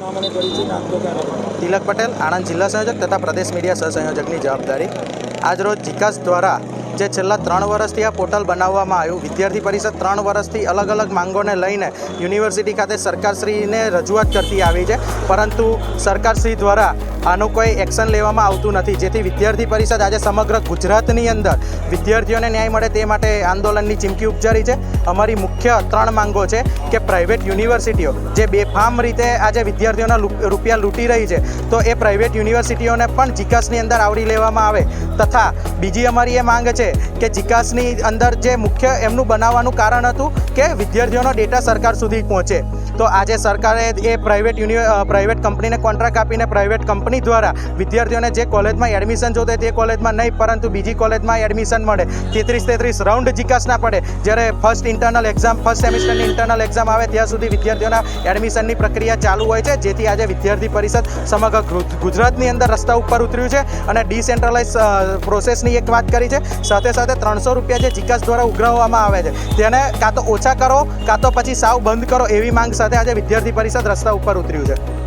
નામ અને પરિચય નાખતો ક્યાં? તિલક પટેલ, આણંદ જિલ્લા સંયોજક તથા પ્રદેશ મીડિયા સહસંયોજકની જવાબદારી. આજરોજ જીકાસ દ્વારા જે છેલ્લા 3 વર્ષથી આ પોર્ટલ બનાવવામાં આવ્યું, વિદ્યાર્થી પરિષદ 3 વર્ષથી અલગ અલગ માંગોને લઈને યુનિવર્સિટી ખાતે સરકારશ્રીને રજૂઆત કરતી આવી છે, પરંતુ સરકારશ્રી દ્વારા આનું કોઈ એક્શન લેવામાં આવતું નથી, જેથી વિદ્યાર્થી પરિષદ આજે સમગ્ર ગુજરાતની અંદર વિદ્યાર્થીઓને ન્યાય મળે તે માટે આંદોલનની ચીમકી ઉચ્ચારી છે. અમારી મુખ્ય 3 માંગો છે કે પ્રાઇવેટ યુનિવર્સિટીઓ જે બેફામ રીતે આજે વિદ્યાર્થીઓના રૂપિયા લૂંટી રહી છે, તો એ પ્રાઇવેટ યુનિવર્સિટીઓને પણ જીકાસની અંદર આવરી લેવામાં આવે, તથા બીજી અમારી એ માંગ છે કે જીકાસની અંદર જે મુખ્ય એમનું બનાવવાનું કારણ હતું કે વિદ્યાર્થીઓનો ડેટા સરકાર સુધી પહોંચે, તો આજે સરકારે એ પ્રાઇવેટ કંપનીને કોન્ટ્રાક્ટ આપીને પ્રાઇવેટ કંપની દ્વારા વિદ્યાર્થીઓને જે કોલેજમાં એડમિશન જોતે તે કોલેજમાં નહીં, પરંતુ બીજી કોલેજમાં એડમિશન મળે. 33 રાઉન્ડ જીકાસના પડે, જ્યારે ફર્સ્ટ સેમિસ્ટરની ઇન્ટરનલ એક્ઝામ આવે ત્યાં સુધી વિદ્યાર્થીઓના એડમિશનની પ્રક્રિયા ચાલુ હોય છે, જેથી આજે વિદ્યાર્થી પરિષદ સમગ્ર ગુજરાતની અંદર રસ્તા ઉપર ઉતર્યું છે અને ડિસેન્ટ્રલાઇઝ પ્રોસેસની એક વાત કરી છે. સાથે સાથે 300 રૂપિયા જે જીકાસ દ્વારા ઉઘરાવવામાં આવે છે તેને કાં તો ઓછા કરો કાં તો પછી સાવ બંધ કરો, એવી માંગ સાથે આજે વિદ્યાર્થી પરિષદ રસ્તા ઉપર ઉતર્યું છે.